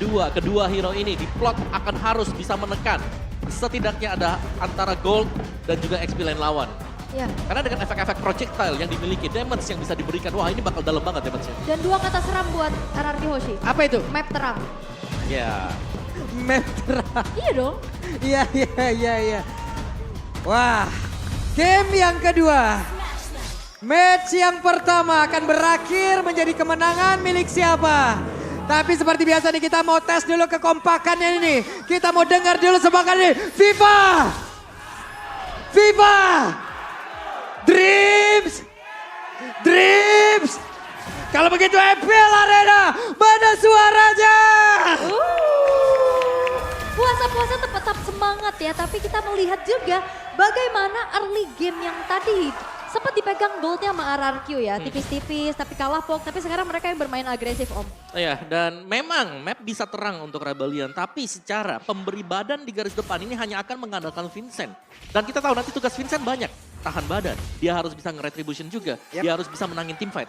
Kedua hero ini di plot akan harus bisa menekan. Setidaknya ada antara gold dan juga XP lane lawan. Ya. Karena dengan efek-efek projectile yang dimiliki, damage yang bisa diberikan, wah ini bakal dalam banget damage-nya. Dan 2 kata seram buat RRQ Hoshi. Apa itu? Map terang. Ya, Map terang. Iya dong. Iya. Wah, game yang kedua. Match yang pertama akan berakhir menjadi kemenangan milik siapa? Tapi seperti biasa nih kita mau tes dulu kekompakannya ini. Kita mau dengar dulu semangat ini. Viva! Dreams! Kalau begitu FPL Arena, mana suaranya? Puasa-puasa tetap semangat ya, tapi kita melihat juga bagaimana early game yang tadi sempat dipegang goldnya sama RRQ ya, tipis-tipis tapi kalah pok, tapi sekarang mereka yang bermain agresif Om. ya, dan memang map bisa terang untuk Rebellion, tapi secara pemberi badan di garis depan ini hanya akan mengandalkan Vincent. Dan kita tahu nanti tugas Vincent banyak, tahan badan, dia harus bisa nge-retribution juga, dia harus bisa menangin teamfight.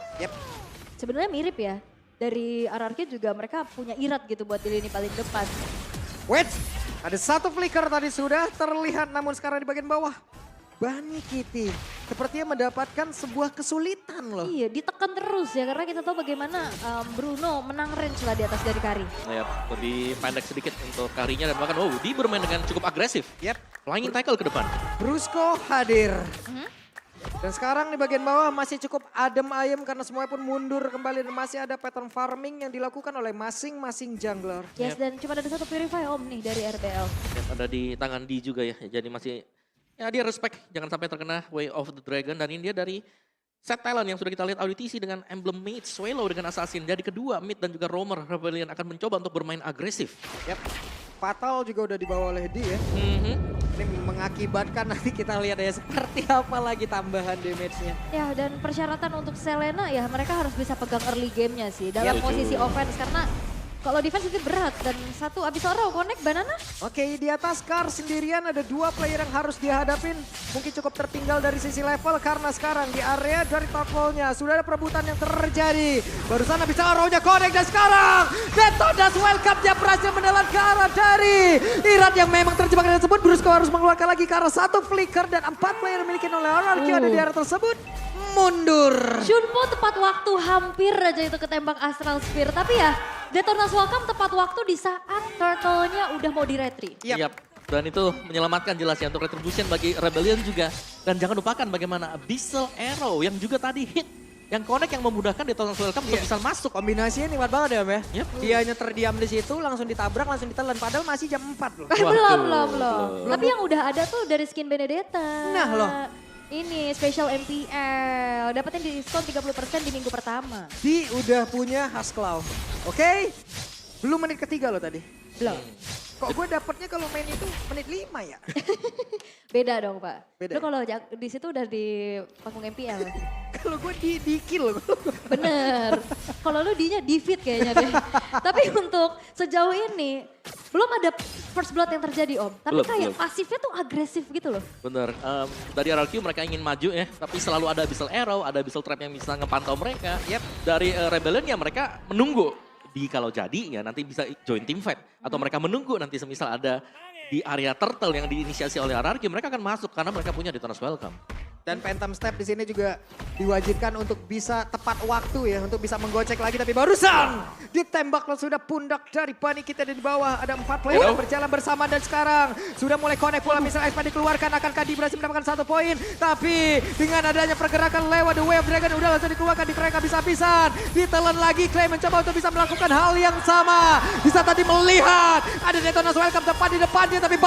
Sebenarnya mirip ya, dari RRQ juga mereka punya irat gitu buat di lini paling depan. Wait, ada satu flicker tadi sudah terlihat namun sekarang di bagian bawah. Bunny Kitty sepertinya mendapatkan sebuah kesulitan loh. Iya, ditekan terus ya karena kita tahu bagaimana Bruno menang range lah di atas dari Kari. Ya, lebih pendek sedikit untuk karinya dan bahkan dia bermain dengan cukup agresif. Yap. Flying tackle ke depan. Brusco hadir. Dan sekarang di bagian bawah masih cukup adem ayem karena semuanya pun mundur kembali dan masih ada pattern farming yang dilakukan oleh masing-masing jungler. Yes, dan cuma ada satu purify Om nih dari RBL. Ya, ada di tangan D juga ya, jadi masih ya dia respect jangan sampai terkena Way of the Dragon, dan ini dia dari set talent yang sudah kita lihat AudiTC dengan emblem mid, Swallow dengan assassin. Jadi kedua mid dan juga roamer Rebellion akan mencoba untuk bermain agresif. Yap. Fatal juga udah dibawa oleh D ya. Ini mengakibatkan nanti kita lihat ya seperti apa lagi tambahan damage-nya. Ya, dan persyaratan untuk Selena ya mereka harus bisa pegang early game-nya sih dalam Setuju. posisi offense karena kalau defense itu berat dan satu abis Oro connect Banana. Oke, di atas Kar sendirian ada 2 player yang harus dihadapin. Mungkin cukup tertinggal dari sisi level karena sekarang di area dari top wall-nya sudah ada perebutan yang terjadi. Barusan habis Oro-nya connect dan sekarang Detonas welcome dia berhasil menelan ke arah dari Irat yang memang terjebak dan tersebut. Brusco harus mengeluarkan lagi ke arah 1 flicker dan 4 player dimiliki oleh RRQ ada di area tersebut. Mundur. Shunpo tepat waktu hampir aja itu ketembak Astral Spear tapi ya Detonas welcome tepat waktu di saat turtle-nya udah mau di-retry. Yap. Dan itu menyelamatkan jelas ya untuk retribution bagi Rebellion juga. Dan jangan lupakan bagaimana Abyssal Arrow yang juga tadi hit. Yang connect yang memudahkan Detonas Welcome untuk bisa masuk. Kombinasinya nikmat banget ya, Om ya. Yep. Dia hanya terdiam di situ, langsung ditabrak, langsung ditelan. Padahal masih jam 4 loh. Belum. Tapi yang udah ada tuh dari skin Benedetta. Nah, loh. Ini special MPL, dapetin diskon 30% di minggu pertama. Di udah punya Hasklaw. Oke, belum menit ketiga loh tadi. Belum. Kok gue dapetnya kalau main itu menit 5 ya? Beda dong Pak. Beda Lu ya? kalau di situ udah di panggung MPL. Kalau gue di kill loh. Bener. Kalau lu D-nya defeat kayaknya deh. Tapi untuk sejauh ini belum ada first blood yang terjadi Om. Tapi Belum, kayak belum. pasifnya tuh agresif gitu loh. Bener, dari RRQ mereka ingin maju ya, tapi selalu ada Abyssal Arrow, ada Abyssal Trap yang bisa ngepantau mereka. Dari Rebellion ya mereka menunggu. Kalau jadi ya nanti bisa join team fight. Atau mereka menunggu nanti semisal ada di area turtle yang diinisiasi oleh RRQ, mereka akan masuk karena mereka punya Detonas Welcome. Dan Phantom Step di sini juga diwajibkan untuk bisa tepat waktu ya, untuk bisa menggocek lagi. Tapi barusan ditembak lo sudah pundak dari Bunny kita di bawah. Ada 4 player yang berjalan bersama dan sekarang sudah mulai connect pula. Misalnya Iceman dikeluarkan, akankah Di berhasil mendapatkan 1 poin. Tapi dengan adanya pergerakan lewat The Way of Dragon udah langsung dikeluarkan di mereka bisa-habisan. Ditelan lagi, Clay mencoba untuk bisa melakukan hal yang sama. Bisa tadi melihat ada Detonas Welcome tepat di depannya, tapi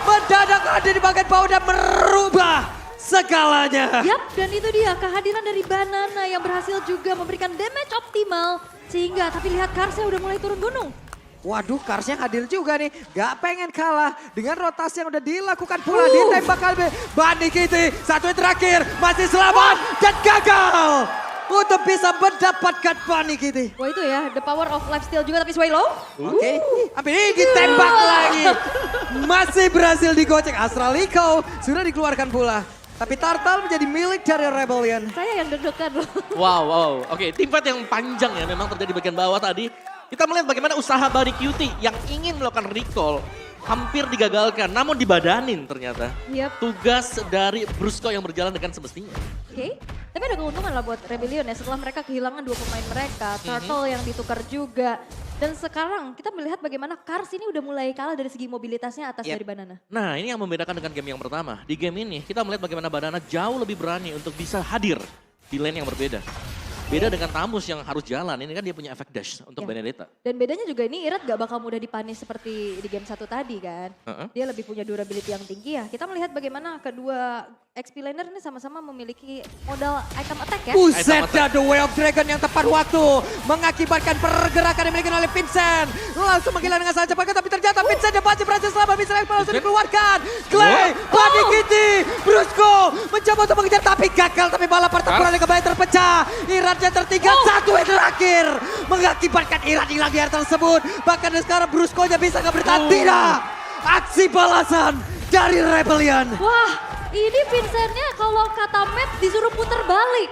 mendadak ada di bagian bawah dan merubah segalanya. Yap, dan itu dia kehadiran dari Banana yang berhasil juga memberikan damage optimal. Sehingga, tapi lihat Karsnya udah mulai turun gunung. Waduh, Karsnya hadir juga nih. Gak pengen kalah dengan rotasi yang udah dilakukan pula. Ditembak kali Bunny Kitty. Satu yang terakhir, masih selamat dan gagal. Untuk bisa mendapatkan Bunny Kitty. Wah itu ya, the power of lifesteal juga tapi Swallow. Oke, tapi ini ditembak lagi. Masih berhasil digocek. Astraliko sudah dikeluarkan pula. Tapi Turtle menjadi milik dari Rebellion. Saya yang deg-degan loh. Wow. Oke, team fight yang panjang ya memang terjadi bagian bawah tadi. Kita melihat bagaimana usaha Bunny Cutie yang ingin melakukan recall hampir digagalkan, namun dibadanin ternyata. Yap. Tugas dari Brusco yang berjalan dengan semestinya. Oke, tapi ada keuntungan lah buat Rebellion ya setelah mereka kehilangan 2 pemain mereka, Turtle yang ditukar juga. Dan sekarang kita melihat bagaimana Cars ini udah mulai kalah dari segi mobilitasnya atas dari Banana. Nah ini yang membedakan dengan game yang pertama. Di game ini kita melihat bagaimana Banana jauh lebih berani untuk bisa hadir di lane yang berbeda. Beda dengan Tamus yang harus jalan, ini kan dia punya efek dash untuk Benedetta. Dan bedanya juga ini Irat gak bakal mudah dipanis seperti di game 1 tadi kan. Dia lebih punya durability yang tinggi ya. Kita melihat bagaimana kedua XP laner ini sama-sama memiliki modal item attack ya. Buset dah, The Way of Dragon yang tepat waktu mengakibatkan pergerakan yang dimiliki oleh Vincent. Langsung menggila dengan sangat cepat, tapi ternyata Vincent yang masih berhasil selamat. Vincent langsung dikeluarkan. Clay, Bunny Cutie, Brusco mencoba untuk mengejar tapi gagal. Tapi malah pertempuran yang kembali terpecah. Irat yang tertinggal satu yang terakhir. Mengakibatkan Irat hilang di area tersebut. Bahkan sekarang Brusco-nya bisa nggak bertahan. Tidak. Aksi balasan dari Rebellion. Wah, ini Vincentnya kalau kata map disuruh putar balik.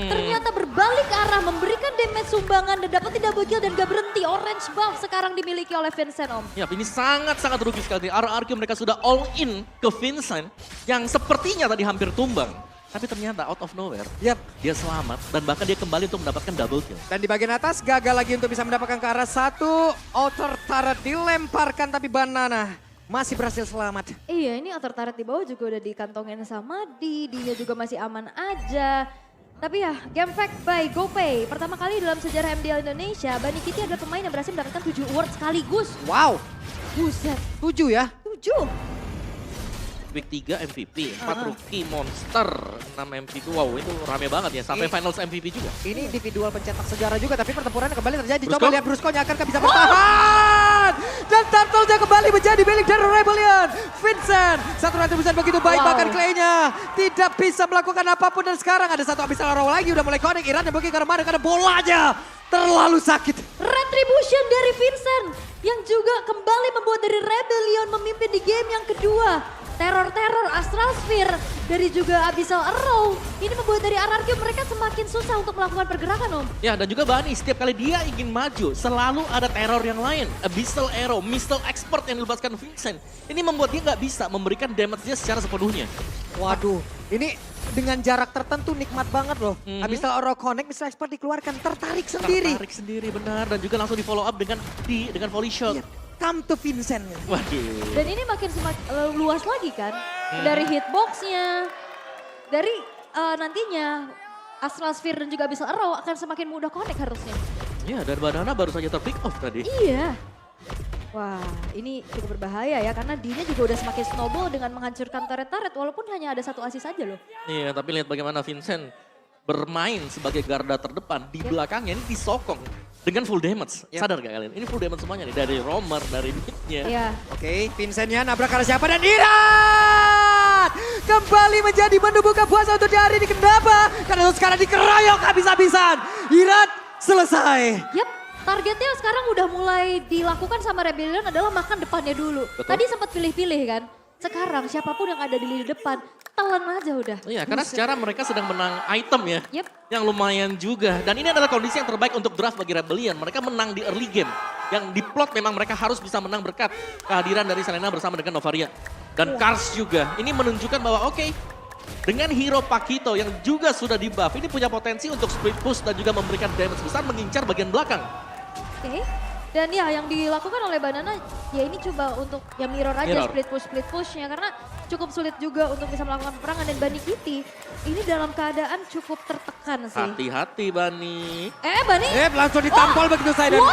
Ternyata berbalik arah, memberikan damage sumbangan dan dapat double kill dan gak berhenti. Orange buff sekarang dimiliki oleh Vincent Om. Ya, ini sangat-sangat rugi sekali. RRQ mereka sudah all in ke Vincent yang sepertinya tadi hampir tumbang. Tapi ternyata out of nowhere, dia selamat dan bahkan dia kembali untuk mendapatkan double kill. Dan di bagian atas gagal lagi untuk bisa mendapatkan ke arah satu. Outer turret dilemparkan tapi Banana masih berhasil selamat. Iya, ini outer turret di bawah juga udah dikantongin sama Dia juga masih aman aja. Tapi ya, game fact by GoPay. Pertama kali dalam sejarah MDL Indonesia, Bunny Cutie adalah pemain yang berhasil mendapatkan 7 award sekaligus. Wow, Buset, 7 ya. 7. Week 3 MVP, 4 rookie, monster, 6 MVP. Wow, itu rame banget ya. Sampai finals MVP juga. Ini individual pencetak sejarah juga, tapi pertempuran kembali terjadi. Brusco? Coba lihat Brusco-nya akankah bisa bertahan. Dan Turtle-nya kembali menjadi milik dari Rebellion. Vincent, satu retribution begitu baik, bahkan Clay-nya tidak bisa melakukan apapun. Dan sekarang ada satu Abyssal Arrow lagi, udah mulai connect. Iran yang mungkin karena bolanya terlalu sakit. Retribution dari Vincent yang juga kembali membuat dari Rebellion memimpin di game yang kedua. Teror-teror Astral Sphere dari juga Abyssal Arrow. Ini membuat dari RRQ mereka semakin susah untuk melakukan pergerakan Om. Ya, dan juga Bunny setiap kali dia ingin maju selalu ada teror yang lain. Abyssal Arrow, Missile Expert yang dilepaskan Vincent. Ini membuat dia nggak bisa memberikan damage-nya secara sepenuhnya. Waduh, ini dengan jarak tertentu nikmat banget loh. Abyssal Arrow connect, Missile Expert dikeluarkan, tertarik sendiri. Tertarik sendiri, benar. Dan juga langsung di follow up dengan volley shot. Come to Vincent. Waduh. Dan ini makin luas lagi kan. Dari hitboxnya, dari nantinya Astral Sphere dan juga Abyssal Arrow akan semakin mudah connect harusnya. Ya, dan Banana baru saja ter-pick off tadi. Iya. Wah, ini cukup berbahaya ya karena Dina juga udah semakin snowball dengan menghancurkan turret-turret walaupun hanya ada satu asis saja loh. Iya, tapi lihat bagaimana Vincent bermain sebagai garda terdepan. Di belakangnya ini disokong dengan full damage. Sadar gak kalian? Ini full damage semuanya nih. Dari Romer, dari mid-nya. Iya. Oke, Vincentnya nabrak arah siapa dan Irat kembali menjadi menu buka puasa untuk di hari ini. Kenapa? Karena sekarang dikeroyok habis-habisan. Irat selesai. Yap, targetnya sekarang udah mulai dilakukan sama Rebellion adalah makan depannya dulu. Betul. Tadi sempat pilih-pilih kan. Sekarang siapapun yang ada di lini depan, telan aja udah. Iya, karena secara mereka sedang menang item ya. Yep. Yang lumayan juga. Dan ini adalah kondisi yang terbaik untuk draft bagi Rebellion. Mereka menang di early game. Yang di plot memang mereka harus bisa menang berkat kehadiran dari Selena bersama dengan Novaria. Dan Cars juga. Ini menunjukkan bahwa oke, dengan hero Pakito yang juga sudah di buff, ini punya potensi untuk split push dan juga memberikan damage besar mengincar bagian belakang. Oke. Dan ya yang dilakukan oleh Banana ya ini coba untuk ya mirror aja split pushnya karena cukup sulit juga untuk bisa melakukan peperangan dan Bunny Cutie ini dalam keadaan cukup tertekan sih. Hati-hati Bunny. Bunny. Langsung ditampol begitu saya dan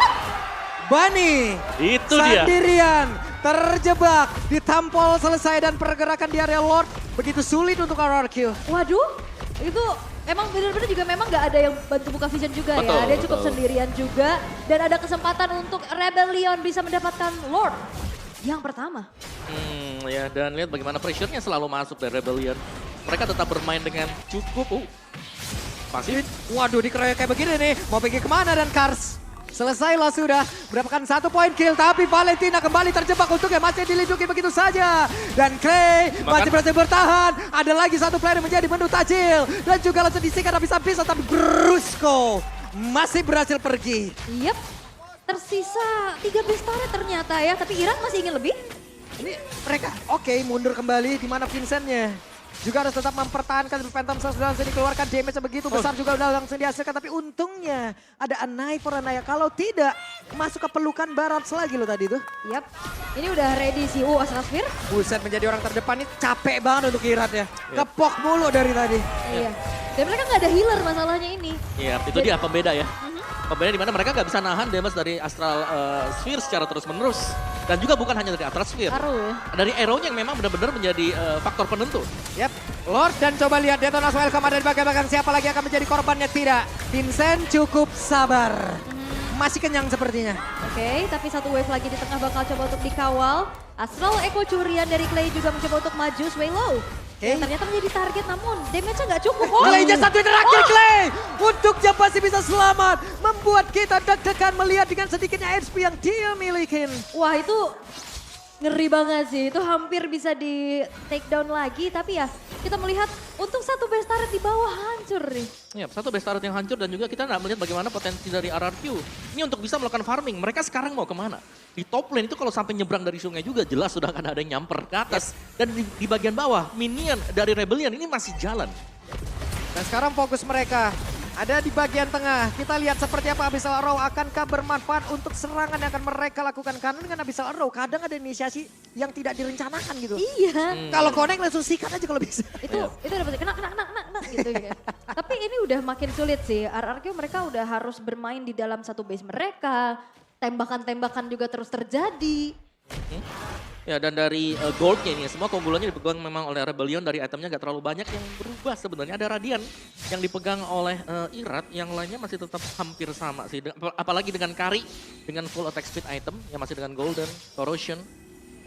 Bunny. Itu dia. Sendirian terjebak, ditampol selesai dan pergerakan di area Lord begitu sulit untuk RRQ. Waduh, itu emang benar-benar juga memang nggak ada yang bantu buka vision juga Betul, ya. Dia cukup betul. sendirian juga dan ada kesempatan untuk Rebellion bisa mendapatkan Lord yang pertama. Ya, dan lihat bagaimana pressure-nya selalu masuk dari Rebellion. Mereka tetap bermain dengan cukup pasif. Waduh, dikeroyok kayak begini nih. Mau pergi kemana dan Cars? Selesailah sudah, mendapatkan 1 poin kill, tapi Valentina kembali terjebak untuknya, masih dilindungi begitu saja. Dan Clay masih berhasil bertahan, ada lagi 1 player yang menjadi menu tajil. Dan juga langsung disikat habis-habisan, tapi Brusco masih berhasil pergi. Yep. tersisa 3 base turret ternyata ya. Tapi Iran masih ingin lebih. Ini mereka oke mundur kembali di mana Vincentnya. Juga harus tetap mempertahankan Phantom Source sudah langsung dikeluarkan damage begitu besar juga udah langsung dihasilkan. Tapi untungnya ada Anai for Anaya. Kalau tidak masuk ke pelukan barat lagi loh tadi tuh. Yap, ini udah ready sih Astral Sphere. Buset menjadi orang terdepan ini capek banget untuk Irat ya. Ngepok mulu dari tadi. Iya. Dan mereka nggak ada healer masalahnya ini. Iya, itu dia pembeda ya. Pembeda di mana mereka nggak bisa nahan damage dari Astral Sphere secara terus-menerus. Dan juga bukan hanya dari Astral Sphere. Arrow ya. Dari arrow-nya yang memang benar-benar menjadi faktor penentu. Yap, Lord dan coba lihat Detonas welcome ada di bagian siapa lagi akan menjadi korbannya tidak. Vincent cukup sabar. Masih kenyang sepertinya. Oke, tapi satu wave lagi di tengah bakal coba untuk dikawal. Astral Echo curian dari Clay juga mencoba untuk maju Swallow. Yang ternyata menjadi target namun damage-nya nggak cukup. Clay-nya satu yang terakhir Clay. Untuknya pasti bisa selamat. Membuat kita deg-degan melihat dengan sedikitnya HP yang dia milikin. Wah itu ngeri banget sih. Itu hampir bisa di take down lagi. Tapi ya kita melihat untuk satu base turret di bawah hancur nih. Ya, satu base turret yang hancur dan juga kita nggak melihat bagaimana potensi dari RRQ. Ini untuk bisa melakukan farming, mereka sekarang mau kemana? Di top lane itu kalau sampai nyebrang dari sungai juga jelas sudah akan ada yang nyamper ke atas. Dan di bagian bawah, minion dari Rebellion ini masih jalan. Dan sekarang fokus mereka ada di bagian tengah. Kita lihat seperti apa Abyssal Arrow akankah bermanfaat untuk serangan yang akan mereka lakukan. Karena dengan Abyssal Arrow kadang ada inisiasi yang tidak direncanakan gitu. Iya. Kalau connect langsung sikat aja kalau bisa. Itu dapat kena gitu ya. Tapi ini udah makin sulit sih. RRQ mereka udah harus bermain di dalam satu base mereka. Tembakan-tembakan juga terus terjadi. Ya, dan dari goldnya ini semua keunggulannya dipegang memang oleh Rebellion. Dari itemnya gak terlalu banyak yang berubah sebenarnya. Ada Radiant yang dipegang oleh Irat, yang lainnya masih tetap hampir sama sih. Apalagi dengan Kari, dengan full attack speed item yang masih dengan Golden, Corrosion.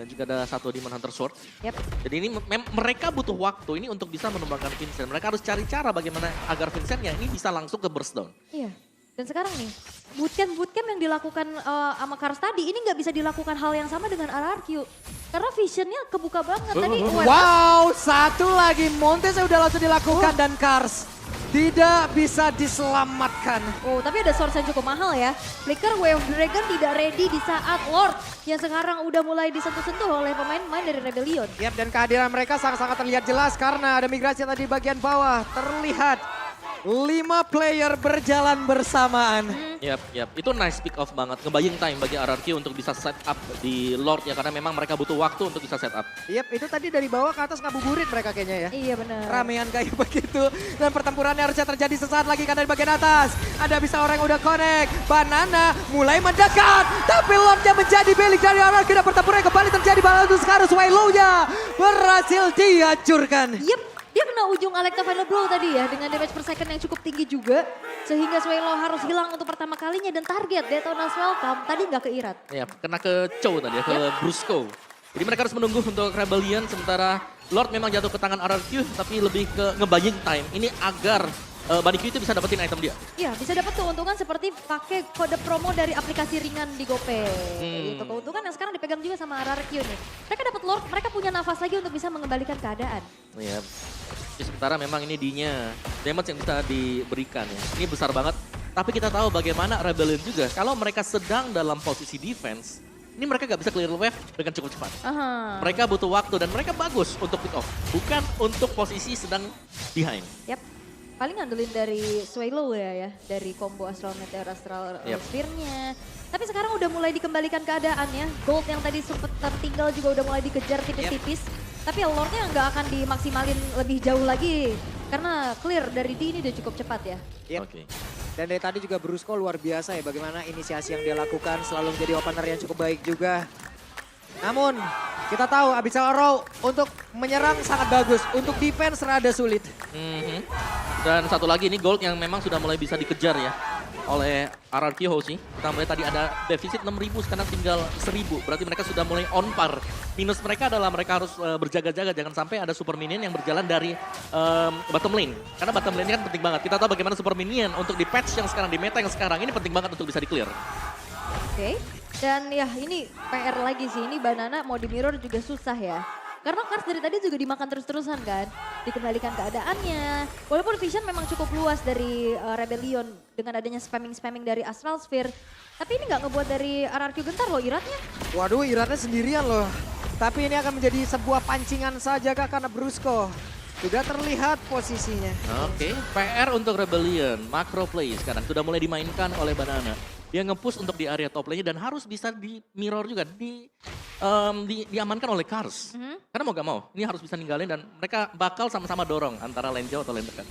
Dan juga ada satu Demon Hunter Sword. Yep. Jadi ini mereka butuh waktu ini untuk bisa menumbangkan Vincent. Mereka harus cari cara bagaimana agar Vincentnya ini bisa langsung ke burst down. Iya. Dan sekarang nih, bootcamp yang dilakukan sama Kars tadi, ini nggak bisa dilakukan hal yang sama dengan RRQ. Karena visionnya kebuka banget tadi. Wow, satu lagi Montes udah langsung dilakukan dan Kars tidak bisa diselamatkan. Oh, tapi ada source yang cukup mahal ya. Flicker Wave Dragon tidak ready di saat Lord yang sekarang udah mulai disentuh-sentuh oleh pemain-pemain dari Rebellion. Yap, dan kehadiran mereka sangat-sangat terlihat jelas karena ada migrasi tadi di bagian bawah. Terlihat 5 player berjalan bersamaan. Yap. Itu nice pick off banget. Ngebaying time bagi RRQ untuk bisa set up di Lord ya. Karena memang mereka butuh waktu untuk bisa set up. Yap, itu tadi dari bawah ke atas ngabuburit mereka kayaknya ya. Iya benar. Ramean kayak begitu. Dan pertempurannya harusnya terjadi sesaat lagi karena di bagian atas. Ada bisa orang yang udah connect. Banana mulai mendekat. Tapi Lordnya menjadi belik dari RRQ. Dan pertempuran kembali terjadi. Balantus sekarang Swallow-nya berhasil dihancurkan. Yep. Dia kena ujung Electa Final Blow tadi ya dengan damage per second yang cukup tinggi juga. Sehingga Swallow harus hilang untuk pertama kalinya dan target Detonas Welcome tadi nggak ke Irat. Ya, kena ke Chow tadi ya, ke Brusco. Jadi mereka harus menunggu untuk Rebellion sementara Lord memang jatuh ke tangan RRQ tapi lebih ke ngebaying time. Ini agar Bunny Q itu bisa dapetin item dia. Iya, bisa dapat keuntungan seperti pakai kode promo dari aplikasi ringan di GoPay. Itu keuntungan yang sekarang dipegang juga sama RRQ nih. Mereka dapat Lord, mereka punya nafas lagi untuk bisa mengembalikan keadaan. Iya. Sementara memang ini D-nya, damage yang bisa diberikan ya. Ini besar banget. Tapi kita tahu bagaimana Rebellion juga. Kalau mereka sedang dalam posisi defense, ini mereka gak bisa clear wave dengan cukup cepat. Mereka butuh waktu dan mereka bagus untuk pick off. Bukan untuk posisi sedang behind. Yap. Paling ngandelin dari Swallow ya, dari combo Astral Meteor, Astral Sphere-nya. Tapi sekarang udah mulai dikembalikan keadaannya. Gold yang tadi sempat tertinggal juga udah mulai dikejar tipis-tipis. Tapi Lord-nya nggak akan dimaksimalin lebih jauh lagi. Karena clear dari D ini udah cukup cepat ya. Yep. Oke. Dan dari tadi juga Brusco luar biasa ya bagaimana inisiasi yang dia lakukan selalu menjadi opener yang cukup baik juga. Namun kita tahu Abyssal Arrow untuk menyerang sangat bagus, untuk defense rada sulit. Dan satu lagi ini gold yang memang sudah mulai bisa dikejar ya oleh RRQ Hoshi. Kita melihat tadi ada defisit 6.000 sekarang tinggal 1.000. Berarti mereka sudah mulai on par. Minus mereka adalah mereka harus berjaga-jaga jangan sampai ada super minion yang berjalan dari bottom lane. Karena bottom lane kan penting banget. Kita tahu bagaimana super minion untuk di patch yang sekarang, di meta yang sekarang ini penting banget untuk bisa di clear. Oke. Dan ya ini PR lagi sih, ini Banana mau di mirror juga susah ya. Karena Kars dari tadi juga dimakan terus-terusan kan. Dikembalikan keadaannya. Walaupun vision memang cukup luas dari Rebellion dengan adanya spamming-spamming dari Astral Sphere. Tapi ini nggak ngebuat dari RRQ gentar loh iratnya. Waduh, Iratnya sendirian loh. Tapi ini akan menjadi sebuah pancingan saja kak karena Brusco sudah terlihat posisinya. Oke, PR untuk Rebellion, macro play sekarang sudah mulai dimainkan oleh Banana. Dia nge-push untuk di area top lane-nya dan harus bisa di mirror juga, diamankan oleh Kars. Karena mau gak mau, ini harus bisa ninggalin dan mereka bakal sama-sama dorong antara lane jauh atau lane dekat.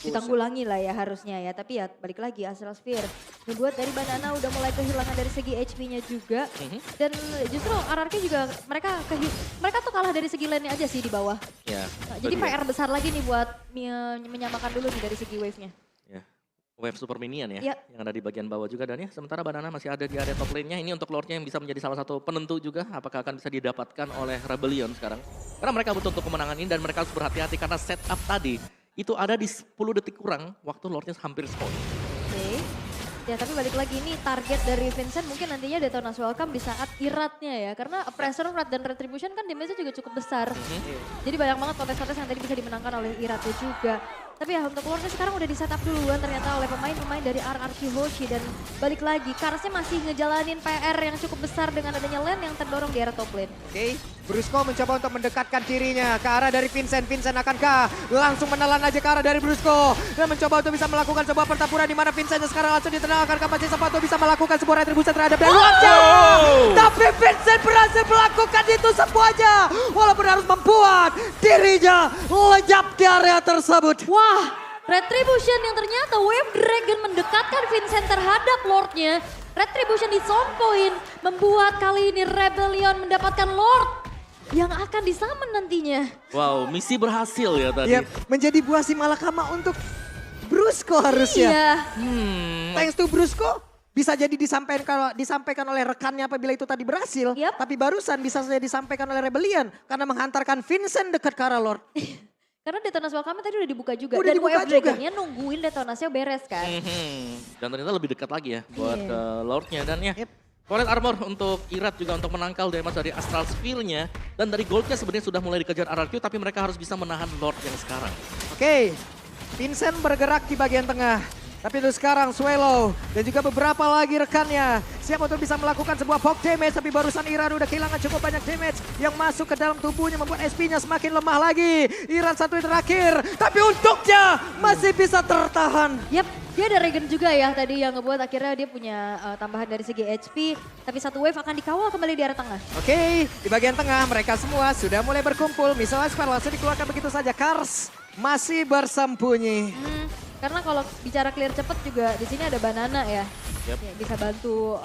Ditanggulangi lah ya harusnya ya. Tapi ya balik lagi Astral Sphere. Membuat dari Banana udah mulai kehilangan dari segi HP-nya juga. Dan justru RRQ juga mereka tuh kalah dari segi lane-nya aja sih di bawah. Ya, Nah, jadi PR besar lagi nih buat menyamakan dulu nih dari segi wave-nya. ya. Wave Super Minion ya, Iya. yang ada di bagian bawah juga dan ya sementara Banana masih ada di area top lane-nya. Ini untuk Lord-nya yang bisa menjadi salah satu penentu juga apakah akan bisa didapatkan oleh Rebellion sekarang. Karena mereka butuh untuk kemenangan ini dan mereka harus berhati-hati karena setup tadi itu ada di 10 detik kurang waktu Lord-nya hampir spawn. Oke. Ya tapi balik lagi nih target dari Vincent mungkin nantinya Detona's Welcome di saat iratnya ya. Karena Pressure Rat dan Retribution kan damage-nya juga cukup besar. Jadi banyak banget kontes-kontes yang tadi bisa dimenangkan oleh iratnya juga. Tapi ya untuk Lordnya sekarang udah di setup duluan ternyata oleh pemain-pemain dari RRQ Hoshi. Dan balik lagi Karsnya masih ngejalanin PR yang cukup besar dengan adanya lane yang terdorong di area top lane. Oke, Brusco mencoba untuk mendekatkan dirinya ke arah dari Vincent. Vincent akankah langsung menelan aja ke arah dari Brusco dan mencoba untuk bisa melakukan sebuah pertempuran di mana Vincent sekarang langsung ditenang akankah masih sempat untuk bisa melakukan sebuah retribusi terhadap dari Lordnya. Tapi Vincent berhasil melakukan itu semuanya walaupun harus membuat dirinya lenyap di area tersebut. Wah, Retribution yang ternyata Wave Dragon mendekatkan Vincent terhadap Lordnya. Retribution di zone point membuat kali ini Rebellion mendapatkan Lord yang akan disummon nantinya. Wow, misi berhasil ya tadi. Ya, menjadi buah si malakama untuk Brusco harusnya. Iya. Thanks to Brusco bisa jadi disampaikan oleh rekannya apabila itu tadi berhasil. Yap. Tapi barusan bisa saja disampaikan oleh Rebellion karena menghantarkan Vincent dekat ke arah Lord. Karena Detona's Welcome tadi udah dibuka juga. Udah Dan dibuka Wave juga. Dragonnya nungguin Detonasnya beres kan. Dan ternyata lebih dekat lagi ya buat Iya. ke Lord-nya dan ya. Yep. Turret armor untuk Irat juga untuk menangkal damage dari Astral Sphere-nya. Dan dari goldnya sebenarnya sudah mulai dikejar RRQ tapi mereka harus bisa menahan Lord yang sekarang. Oke, Vincent bergerak di bagian tengah. Tapi itu sekarang Swallow dan juga beberapa lagi rekannya siap untuk bisa melakukan sebuah poke damage. Tapi barusan Iran udah kehilangan cukup banyak damage yang masuk ke dalam tubuhnya membuat SP-nya semakin lemah lagi. Iran satu yang terakhir tapi untuknya masih bisa tertahan. Yap, dia ada regen juga ya tadi yang ngebuat akhirnya dia punya tambahan dari segi HP. Tapi satu wave akan dikawal kembali di area tengah. Oke, di bagian tengah mereka semua sudah mulai berkumpul. Misalnya Spell langsung dikeluarkan begitu saja. Kars masih bersembunyi. Karena kalau bicara clear cepet juga di sini ada Banana ya. Yep. Ya, bisa bantu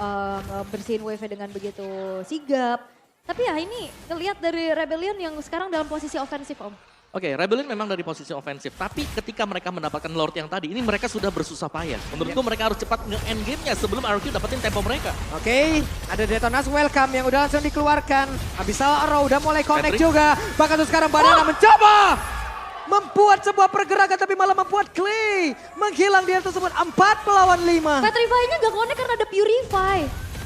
bersihin wave dengan begitu sigap. Tapi ya ini ngelihat dari Rebellion yang sekarang dalam posisi ofensif Om. Oke, Rebellion memang dari posisi ofensif, tapi ketika mereka mendapatkan Lord yang tadi, ini mereka sudah bersusah payah. Menurutku mereka harus cepat nge-end game-nya sebelum RQ dapetin tempo mereka. Oke, ada Detona's Welcome yang udah langsung dikeluarkan. Abyssal Arrow udah mulai connect Patrick. juga. Bahkan tuh sekarang Banana mencoba membuat sebuah pergerakan tapi malah membuat Clay menghilang di tersebut 4 melawan 5. Petrify-nya gak connect karena ada Purify.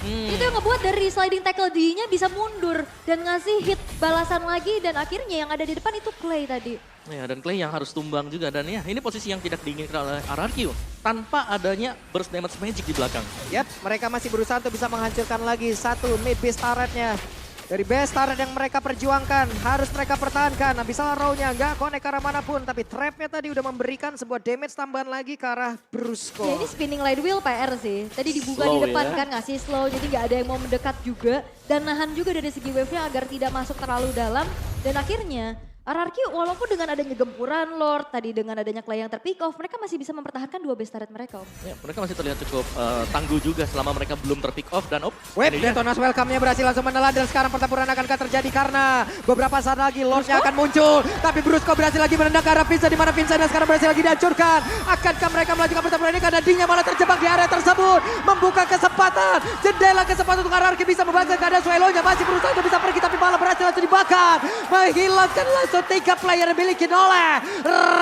Itu yang ngebuat dari sliding tackle D-nya bisa mundur dan ngasih hit balasan lagi dan akhirnya yang ada di depan itu Clay tadi. Ya, dan Clay yang harus tumbang juga dan ya ini posisi yang tidak diinginkan oleh RRQ tanpa adanya burst damage magic di belakang. Yap, mereka masih berusaha untuk bisa menghancurkan lagi satu mid base turretnya. Dari base turret yang mereka perjuangkan, harus mereka pertahankan. Abyssal Arrow-nya nggak connect ke arah manapun, tapi trapnya tadi udah memberikan sebuah damage tambahan lagi ke arah Brusco. Ya ini spinning light wheel PR sih. Tadi dibuka Slow di depan ya. kan ngasih slow jadi nggak ada yang mau mendekat juga. Dan nahan juga dari segi wave-nya agar tidak masuk terlalu dalam. Dan akhirnya RRQ walaupun dengan adanya gempuran Lord, tadi dengan adanya Clay yang terpick off, mereka masih bisa mempertahankan dua base turret mereka Om. Ya, mereka masih terlihat cukup tangguh juga selama mereka belum terpick off dan Wait, ini dia. Detona's Welcome-nya berhasil langsung menelan dan sekarang pertempuran akankah terjadi karena beberapa saat lagi Lord-nya akan muncul. Tapi Brusco berhasil lagi menendang ke arah Vincent di mana Vincent yang sekarang berhasil lagi dihancurkan. Akankah mereka melanjutkan pertempuran ini karena D-nya malah terjebak di area tersebut. Membuka kesempatan, jendela kesempatan untuk RRQ bisa membaca keadaan Swallow-nya. Masih berusaha untuk bisa pergi tapi malah berhasil langsung dibakar. Menghilangkan langsung 3 player dimiliki oleh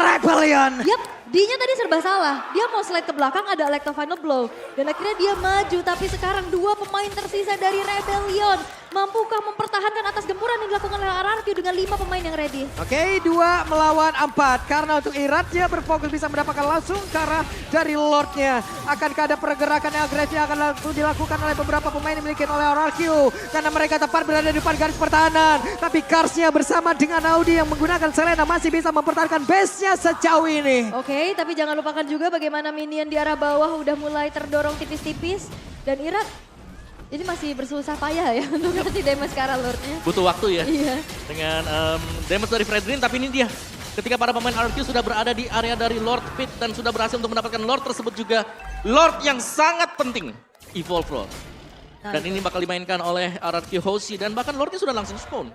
Rebellion. Yap, D-nya tadi serba salah. Dia mau slide ke belakang ada Electro Final Blow. Dan akhirnya dia maju. Tapi sekarang dua pemain tersisa dari Rebellion Mampukah mempertahankan atas gempuran yang dilakukan oleh RRQ dengan 5 pemain yang ready? Oke, 2 melawan 4. Karena untuk Iratnya berfokus bisa mendapatkan langsung ke arah dari Lordnya. Akankah ada pergerakan yang agresif yang akan langsung dilakukan oleh beberapa pemain yang dimiliki oleh RRQ. Karena mereka tepat berada di depan garis pertahanan. Tapi Karsnya bersama dengan Audi yang menggunakan Selena masih bisa mempertahankan base-nya sejauh ini. Oke, tapi jangan lupakan juga bagaimana minion di arah bawah udah mulai terdorong tipis-tipis. Dan Irat ini masih bersusah payah ya untuk ngasih damage ke arah Lordnya. Butuh waktu ya. Iya. Dengan damage dari Fredrin, tapi ini dia. Ketika para pemain RRQ sudah berada di area dari Lord Pit dan sudah berhasil untuk mendapatkan Lord tersebut juga. Lord yang sangat penting, Evolve Lord. Dan ini bakal dimainkan oleh RRQ Hoshi dan bahkan Lordnya sudah langsung spawn.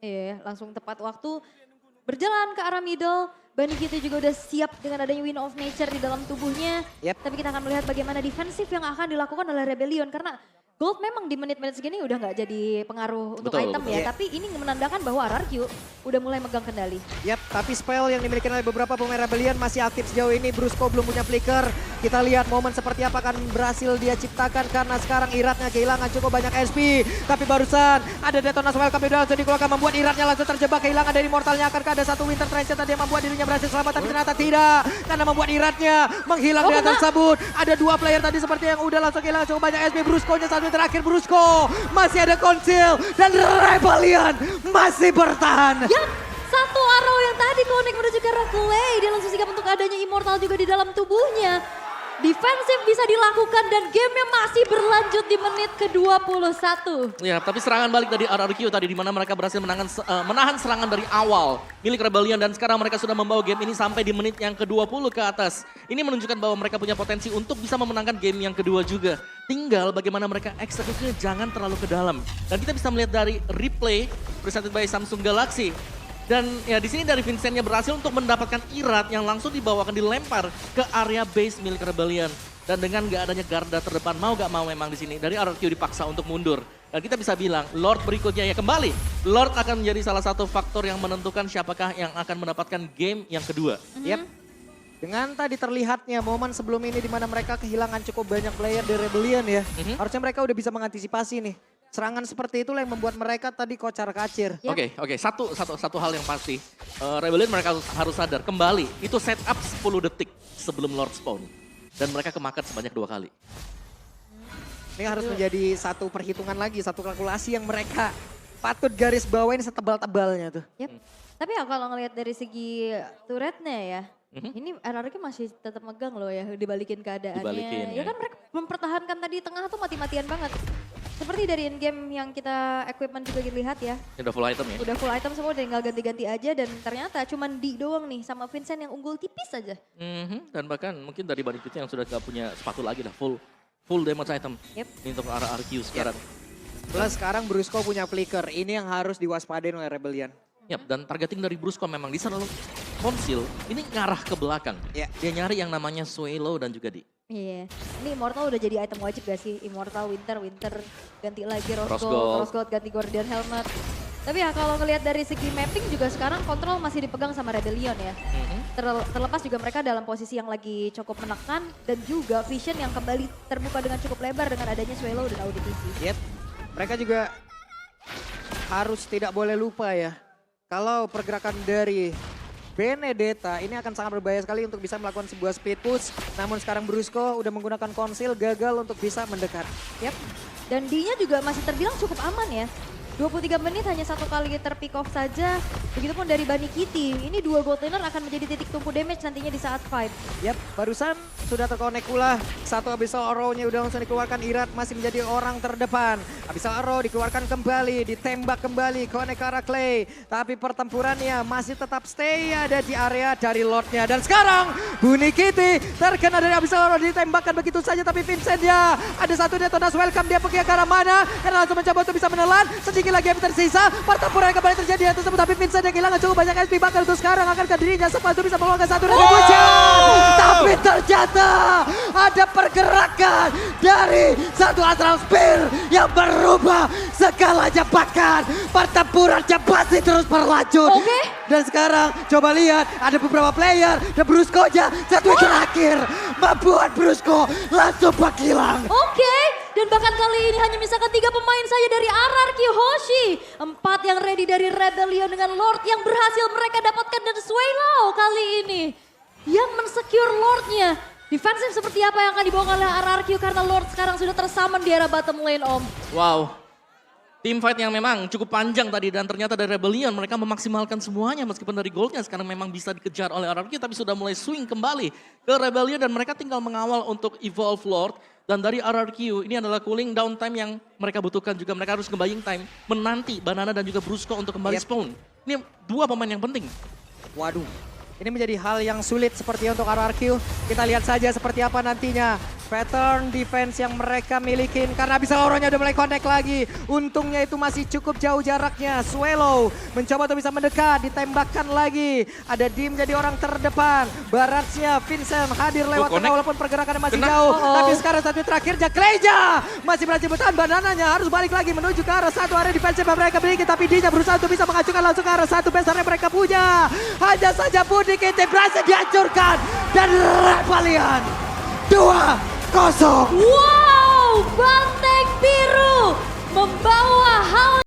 Iya, langsung tepat waktu berjalan ke arah middle. Bunny Kitty juga udah siap dengan adanya Wind of Nature di dalam tubuhnya. Yep. Tapi kita akan melihat bagaimana defensif yang akan dilakukan oleh Rebellion. Karena Gold memang di menit-menit segini udah nggak jadi pengaruh untuk Betul, item betul. ya. Iya. Tapi ini menandakan bahwa RRQ udah mulai megang kendali. Yap, tapi spell yang dimiliki oleh beberapa pemain Rebellion masih aktif sejauh ini. Brusco belum punya flicker. Kita lihat momen seperti apa akan berhasil dia ciptakan karena sekarang Iratnya kehilangan cukup banyak SP. Tapi barusan ada detonasi welcome yang langsung dikeluarkan membuat Iratnya langsung terjebak kehilangan dari mortalnya. Akankah ada satu Winter Trench tadi yang membuat dirinya berhasil selamat tapi ternyata tidak. Karena membuat Iratnya menghilang di atas tersebut. Ada 2 player tadi seperti yang udah langsung kehilangan cukup banyak SP. Brusco-nya satu terakhir Brusco. Masih ada Konsil dan Rebellion masih bertahan. Yap, satu arrow yang tadi connect menuju ke arah Clay. Dia langsung sigap untuk adanya Immortal juga di dalam tubuhnya. Defensif bisa dilakukan dan gamenya masih berlanjut di menit ke-21. Ya, tapi serangan balik dari RRQ tadi di mana mereka berhasil menahan serangan dari awal milik Rebellion dan sekarang mereka sudah membawa game ini sampai di menit yang ke-20 ke atas. Ini menunjukkan bahwa mereka punya potensi untuk bisa memenangkan game yang kedua juga. Tinggal bagaimana mereka eksekusinya jangan terlalu ke dalam. Dan kita bisa melihat dari replay presented by Samsung Galaxy. Dan ya di sini dari Vincentnya berhasil untuk mendapatkan Irat yang langsung dibawakan dilempar ke area base milik Rebellion. Dan dengan gak adanya garda terdepan mau gak mau memang di sini dari RRQ dipaksa untuk mundur. Dan kita bisa bilang Lord berikutnya ya kembali. Lord akan menjadi salah satu faktor yang menentukan siapakah yang akan mendapatkan game yang kedua. Yep. Dengan tadi terlihatnya momen sebelum ini di mana mereka kehilangan cukup banyak player dari Rebellion ya. Harusnya mereka udah bisa mengantisipasi nih. Serangan seperti itulah yang membuat mereka tadi kocar-kacir. Yep. Oke. Satu hal yang pasti. Rebellion mereka harus sadar kembali itu setup 10 detik sebelum Lord spawn. Dan mereka kemakan sebanyak 2 kali. Ini harus menjadi satu perhitungan lagi, satu kalkulasi yang mereka patut garis bawain setebal-tebalnya tuh. Yep. Tapi ya kalau ngelihat dari segi turretnya ya, ini RRQ masih tetap megang loh ya dibalikin keadaannya. Dibalikin, Ya ya. kan mereka mempertahankan tadi tengah tuh mati-matian banget. Seperti dari in-game yang kita equipment juga lihat ya. Ini udah full item ya. Udah full item semua tinggal ganti-ganti aja dan ternyata cuman di doang nih sama Vincent yang unggul tipis aja. Dan bahkan mungkin dari Banikutnya yang sudah gak punya sepatu lagi lah full damage item. Yep. Ini untuk arah RQ sekarang. Plus sekarang Brusco punya flicker, ini yang harus diwaspadain oleh Rebellion. Yap, dan targeting dari Brusco memang di selalu konsil, ini ngarah ke belakang. Ya. Dia nyari yang namanya Swallow dan juga di Iya, ini Immortal udah jadi item wajib gak sih? Immortal, Winter, ganti lagi Rose Rose Gold. Gold, ganti Guardian Helmet. Tapi ya kalau ngelihat dari segi mapping juga sekarang kontrol masih dipegang sama Rebellion ya. Terlepas juga mereka dalam posisi yang lagi cukup menekan dan juga vision yang kembali terbuka dengan cukup lebar dengan adanya Swallow dan Audi TV. Yep. Mereka juga harus tidak boleh lupa ya. Kalau pergerakan dari Benedetta ini akan sangat berbahaya sekali untuk bisa melakukan sebuah speed push. Namun sekarang Brusco udah menggunakan konsil gagal untuk bisa mendekat. Yap. Dan D-nya juga masih terbilang cukup aman ya. 23 menit hanya 1 kali terpick off saja. Begitupun dari Bunny Kitty. Ini 2 gold laner akan menjadi titik tumpu damage nantinya di saat fight. Yap, barusan sudah terkonek pula. Satu Abyssal Arrow-nya udah langsung dikeluarkan. Irat masih menjadi orang terdepan. Abyssal Arrow dikeluarkan kembali, ditembak kembali, konek ke arah Clay. Tapi pertempurannya masih tetap stay ada di area dari Lordnya. Dan sekarang Bunny Kitty terkena dari Abyssal Arrow, ditembakkan begitu saja. Tapi Vincent ya, ada satu detonasi welcome, dia pergi ke arah mana. Karena langsung mencoba untuk bisa menelan. Sedikit lagi yang tersisa, pertempuran kembali terjadi tersebut. Tapi Vincent yang kehilangan cukup banyak SP, bahkan untuk sekarang akankah dirinya sempat bisa meluangkan satu dari hujan. Tapi ternyata ada pergerakan dari satu Astral Spear yang berubah segalanya, bahkan pertempurannya masih terus berlanjut. Oke. Dan sekarang coba lihat ada beberapa player dan Brusco-nya satu terakhir membuat Brusco langsung menghilang. Oke, Dan bahkan kali ini hanya misalkan 3 pemain saja dari RRQ Hoshi. 4 yang ready dari Rebellion dengan Lord yang berhasil mereka dapatkan dan Swelo kali ini. Yang mensecure Lordnya. Defensif seperti apa yang akan dibawa oleh RRQ karena Lord sekarang sudah tersummon di area bottom lane Om. Wow. Team fight yang memang cukup panjang tadi dan ternyata dari Rebellion mereka memaksimalkan semuanya meskipun dari goldnya sekarang memang bisa dikejar oleh RRQ tapi sudah mulai swing kembali ke Rebellion dan mereka tinggal mengawal untuk evolve Lord. Dan dari RRQ ini adalah cooling down time yang mereka butuhkan juga. Mereka harus nge-buying time menanti Banana dan juga Brusco untuk kembali spawn. Ini 2 pemain yang penting. Waduh, ini menjadi hal yang sulit seperti untuk RRQ. Kita lihat saja seperti apa nantinya pattern defense yang mereka milikin. Karena bisa Auranya udah mulai connect lagi. Untungnya itu masih cukup jauh jaraknya. Swelo mencoba untuk bisa mendekat, ditembakkan lagi. Ada Dim jadi orang terdepan. Baratnya Vincent hadir lewat tengah walaupun pergerakannya masih jauh. Tapi sekarang satu terakhirnya Kleja masih berhasil bertahan. Banananya harus balik lagi menuju ke arah satu area defensive yang mereka miliki. Tapi dia berusaha untuk bisa mengacukan langsung ke arah satu base yang mereka punya. Hanya saja Budi Kete berhasil dihancurkan. Dan Rebellion 2-0. Wow, Banteng Biru membawa hal